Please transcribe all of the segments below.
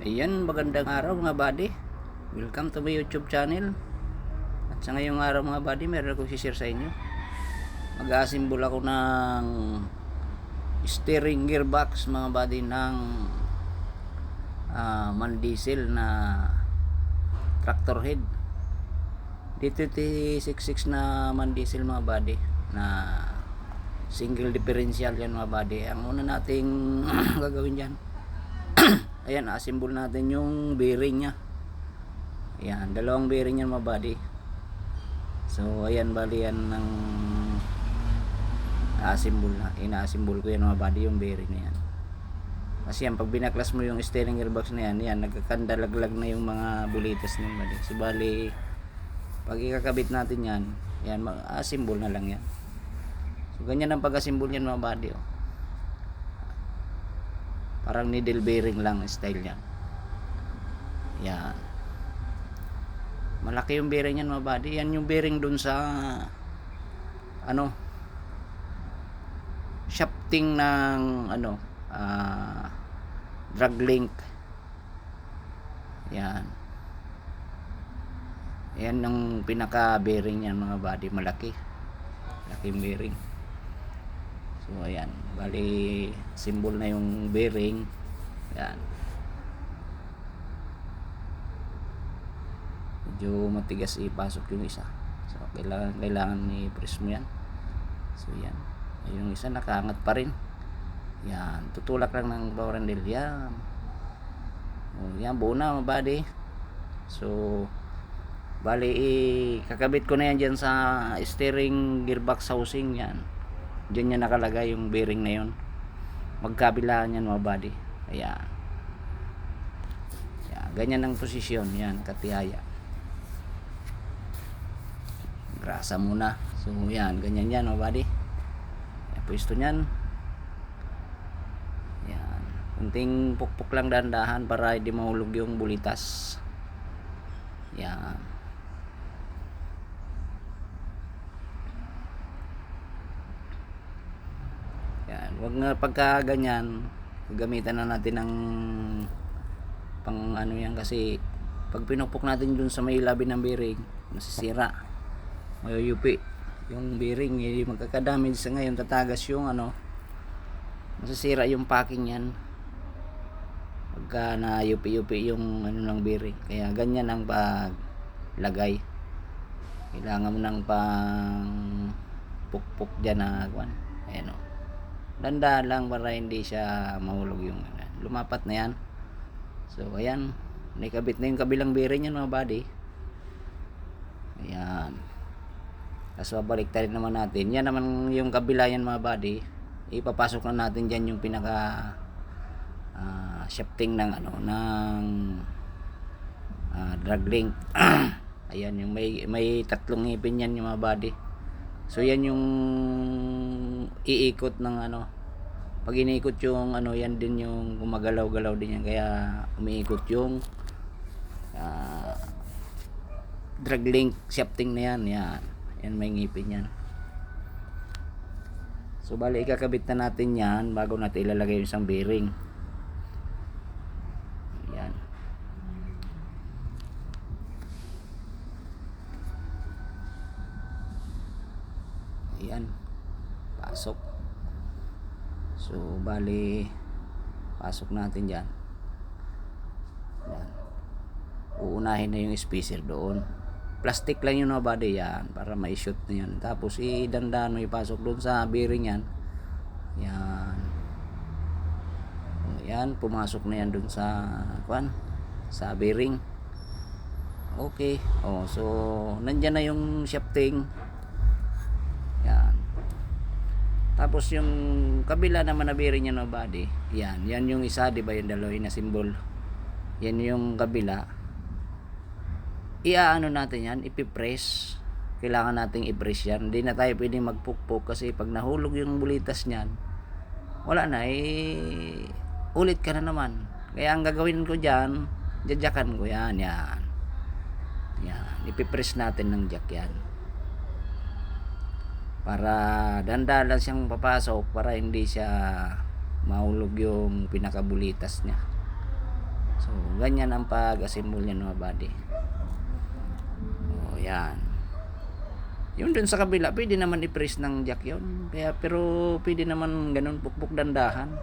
Ayan, magandang araw mga buddy. Welcome to my YouTube channel. At sa ngayong araw mga buddy, meron akong share sa inyo. Mag-assemble ako ng steering gearbox mga buddy ng man diesel na tractor head. DT66 na man diesel mga buddy na single differential yan mga buddy. Ang una nating gagawin dyan, ayan, assemble natin yung bearing nya. Ayan, dalawang bearing yan mga buddy. So ayan, bali yan ng ina-assemble ko yan mga buddy, yung bearing na yan. Kasi yan, pag binaklas mo yung steering gearbox na yan, nagkakandalaglag na yung mga bulitas niyan buddy. So bali, pag ikakabit natin yan, yan, assemble na lang yan. So ganyan ang pag-assemble yan mga buddy, oh. Parang needle bearing lang style yan. Yan. Malaki yung bearing yan mga buddy. Yan yung bearing dun sa shafting ng drag link. Yan. Yan ang pinaka bearing yan mga buddy. Malaki yung bearing. So ayan, bali symbol na yung bearing. Yan. Medyo matigas ipasok yung isa. So kailangan i-press mo yan. So yan. Yung isa nakaangat pa rin. Yan, tutulak lang ng power handle yan. O yan, buo na mga buddy. So bali kakabit ko na yan dyan sa steering gearbox housing yan. Diyan yan nakalagay yung bearing na yun. Magkabilaan yan mga buddy. Ayan. Ayan. Ganyan ang posisyon. Yan, katihaya. Grasa muna. So yan, ganyan yan mga buddy. Ayan, pwesto nyan. Yan. Kunting pukpuk lang dahan-dahan para hindi mahulog yung bulitas. Yan. Yan, wag na pagka ganyan, gamitan na natin ng pang yan, kasi pag pinupok natin dun sa may labi ng bearing, masisira, mayuyupi yung bearing, magkakadamage sa ngayon, tatagas yung masisira yung packing yan pagka nayupi-yupi yung ng bearing. Kaya ganyan ang paglagay, kailangan mo ng pang pukpok dyan na ayan o, danda lang para hindi siya mahulog yung lumapat na yan. So ayan, nakabit na yung kabilang bearing yan mga buddy. Ayan, tapos babalik tayo naman natin yan, naman yung kabila yan mga buddy. Ipapasok na natin dyan yung pinaka shafting ng drag link. Ayan, yung may tatlong ngipin yan yung mga buddy. So yan yung iikot ng pag iniikot yung yan din yung gumagalaw-galaw din yan, kaya umiikot yung drag link shafting na yan. Yan may ngipin yan. So bali ikakabit na natin yan bago natin ilalagay yung isang bearing. Yan. Ayan, pasok. So bali pasok natin dyan. Yan. Uunahin na yung spacer doon. Plastic lang yun mga buddy, yan, para ma-shoot na yan. Tapos idandan mo ipasok doon sa bearing yan. Yan. O, yan, pumasok na yan doon sa bearing. Okay. Oh, so nandyan na yung shafting. Yan. Tapos yung kabila naman na bearing yan mga buddy. Yan yung isa, di ba, yung dalawa na symbol. Yan yung kabila. Natin yan, ipipress. Kailangan nating i-press yan. Hindi na tayo pwedeng magpukpok, kasi pag nahulog yung bulitas niyan, wala na, ulit ka na naman. Kaya ang gagawin ko dyan, jadjakan ko yan. Yan, ipipress natin ng jack yan, para danda lang siyang papasok, para hindi siya mahulog yung pinakabulitas niya. So So ganyan ang pag-assemble niyan mga buddy. Yan. Yung dun sa kabila, pwede naman i-press ng jack yun. Kaya, pero pwede naman ganun, pukpuk dandahan.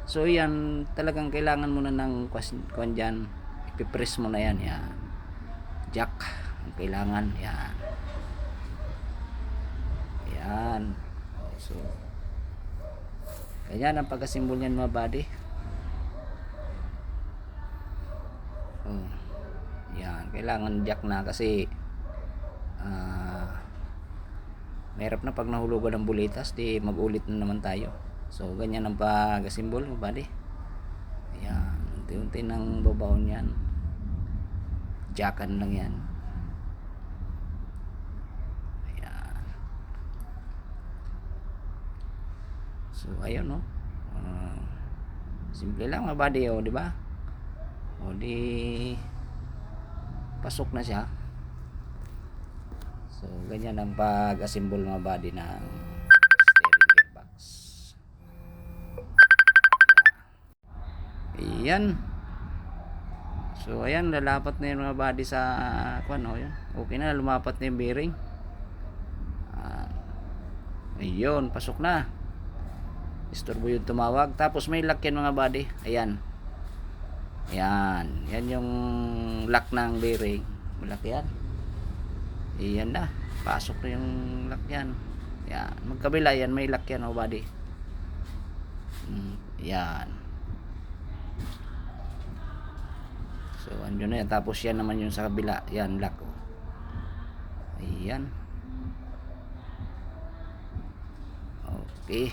So yan, talagang kailangan mo na ng kwan dyan. Ipipress mo na yan. Yan. Jack. Ang kailangan. Yan. Yan. So, ganyan ang pagkasimbol niyan mga buddy. Yan. Kailangan jack na kasi mahirap na pag nahulugan ng bulitas, di mag-ulit na naman tayo. So ganyan ang pag-asimbol mo buddy. Ayan, unti-unti nang babaon yan, jackan lang yan. Ayan. So ayun no, simple lang mga buddy, di ba? Di pasok na siya. So ganyan ang pag-assemble mga body ng steering gearbox. Ayan. So ayan, lalapat na yung mga body sa yun. Okay na, lumapat na yung bearing. Ayun, pasok na. Istorbo yung tumawag. Tapos may lock yan mga body. Ayan. Yan yung lock ng bearing. Malaki yan. Iyan na, pasok na yung lock yan. Yan, magkabila yan, may lock yan, buddy. Yan. So andun na yan, tapos yan naman yung sa kabila. Yan, lock. Ayan. Okay.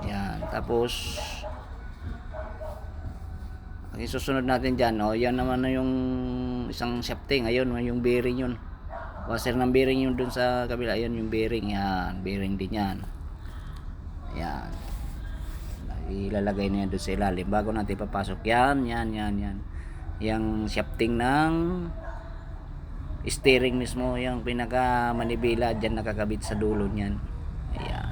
Yan, tapos ang isusunod natin dyan, yan naman na yung isang shafting. Ayun, yung bearing yun. Washer ng bearing yun dun sa kabila. Ayun yung bearing. Yan, bearing din yan. Ayan. Ilalagay na yan dun sa ilalim bago natin papasok. Yan. Yung shafting ng steering mismo, yung pinaka manibela dyan nakakabit sa dulo niyan. Ayan.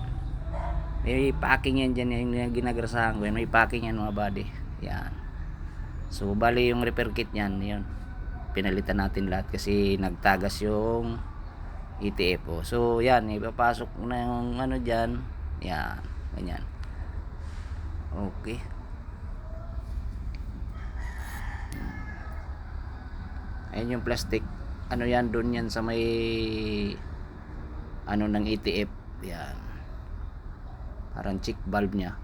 May packing yan dyan, yung ginagrasahan ko yan. May packing yan mga buddy. Yan. So bali yung repair kit niyan, yun. Pinalitan natin lahat kasi nagtagas yung ETF. So yan, ipapasok na yung diyan. Yan, ganyan. Okay. Ayun yung plastic. Yan doon yan sa may ng ETF. Yan. Parang check valve niya.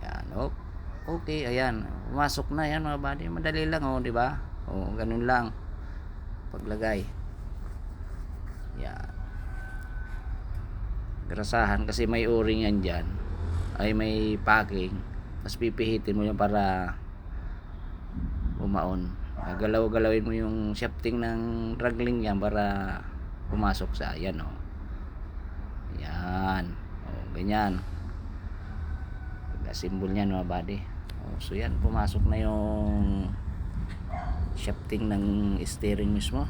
Yan, okay, ayan. Pumasok na yan mga buddy. Madali lang, di ba? Ganun lang. Paglagay. Yan. Grasahan kasi may o-ring yan dyan. Ay may packing. Tapos pipihitin mo yan para umaon. Galaw-galawin mo yung shafting ng ragling yan para pumasok sa yan. Yan. Ganyan. Symbol niyan mga buddy. So yan, pumasok na yung shafting ng steering mismo.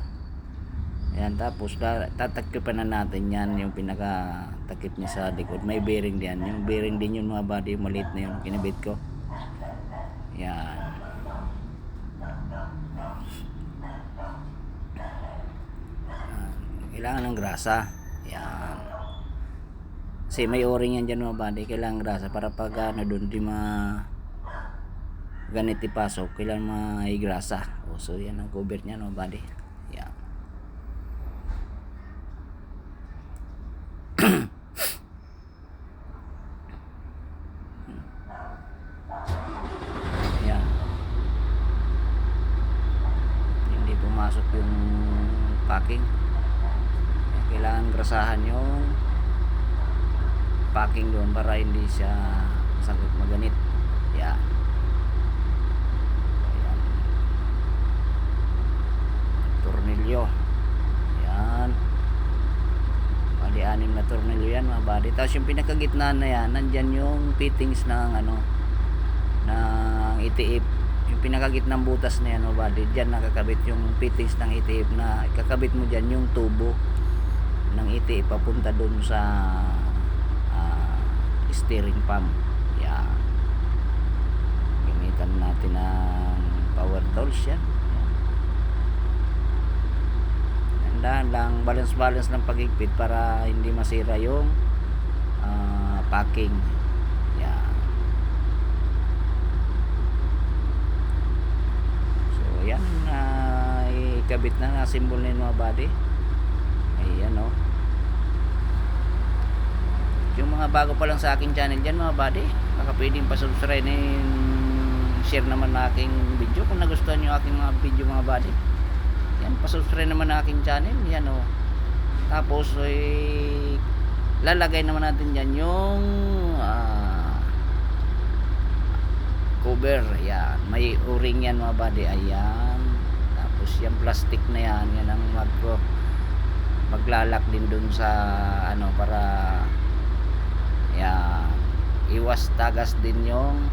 Ayan, tapos tatakipan na natin yan, yung pinaka takip niya sa likod. May bearing din. Yung bearing din yun mga buddy, maliit na yun, kinabit ko. Yan. Kailangan ng grasa. Yan. Kasi may o-ring yan dyan mga buddy, kailangan grasa para pag doon di ganit ipasok, kailangan may grasa. So yan ang cover niya mga buddy. Yan. Yan. Hindi pumasok yung packing. Kailangan grasahan yung packing doon para hindi siya masakit maganit. Yan. Ayan. Tornilyo. Yan. Bali 6 na tornilyo yan mga buddy. Tapos yung pinakagitna na yan, nandyan yung fittings ng ng ETF. Yung pinakagitnang butas na yan mga buddy, dyan nakakabit yung fittings ng ETF na kakabit mo dyan yung tubo ng ETF papunta doon sa steering pump. Yan. Gamitan natin ng power tools yan. Dahan lang, balance ng pagigpit para hindi masira yung packing. Yan. So yan, ikabit na simbol na yung mga body. Ayan o. Yung mga bago pa lang sa aking channel dyan mga body, baka pwedeng pa-subscribe na share naman na aking video kung nagustuhan nyo aking mga video mga body. Yan, pa-subscribe naman na aking channel. Yan o. Tapos lalagay naman natin dyan yung cover. Yan, may o-ring yan mga body. Ayan. Tapos yung plastic na yan, yan ang maglalak din dun sa para yan, iwas tagas din yung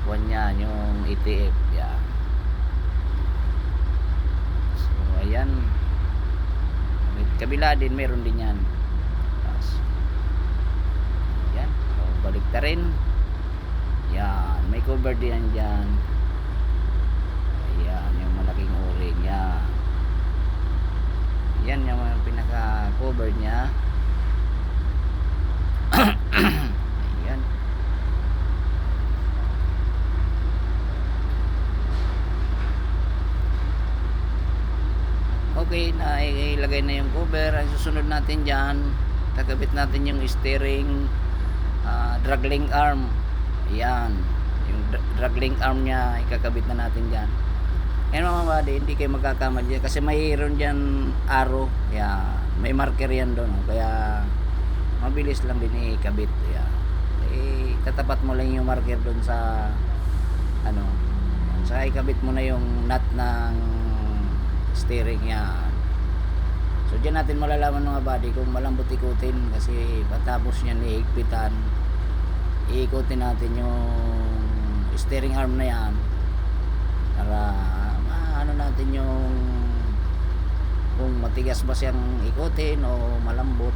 buwan yan, yung ETF. Yan. So ayan, kabila din meron din yan. Yan, so, balik ta rin. Yan, may cover din yan dyan. Ayan, yung malaking o-ring. Yan, yan yung pinaka cover nya. Ayan. Okay, na ilagay na yung cover. Ang susunod natin dyan, kakabit natin yung steering drag link arm. Ayan, yung drag link arm nya ikakabit na natin dyan. Yan mga buddy, hindi kayo magkakamali kasi mayroon dyan arrow. Ayan, may marker yan doon. Kaya mabilis lang din ikabit. Ayan. Tatapat mo lang yung marker doon sa saka ikabit mo na yung nut ng steering. Yan. So dyan natin malalaman mga buddy kung malambot ikutin, kasi patapos nyan iigpitan, iikutin natin yung steering arm na yan para natin yung kung matigas ba siyang ikutin o malambot.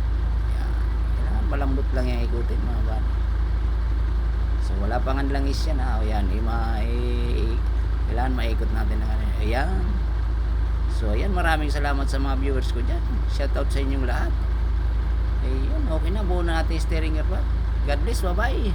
Yan. Kailangan malambot lang yung ikutin mga buddy. So wala pang langis yan ha. Ayan, kailangan maikot natin na ayan. So ayan, maraming salamat sa mga viewers ko dyan. Shoutout sa inyong lahat. Ayan, okay na, buo na natin steering gear. God bless, bye bye.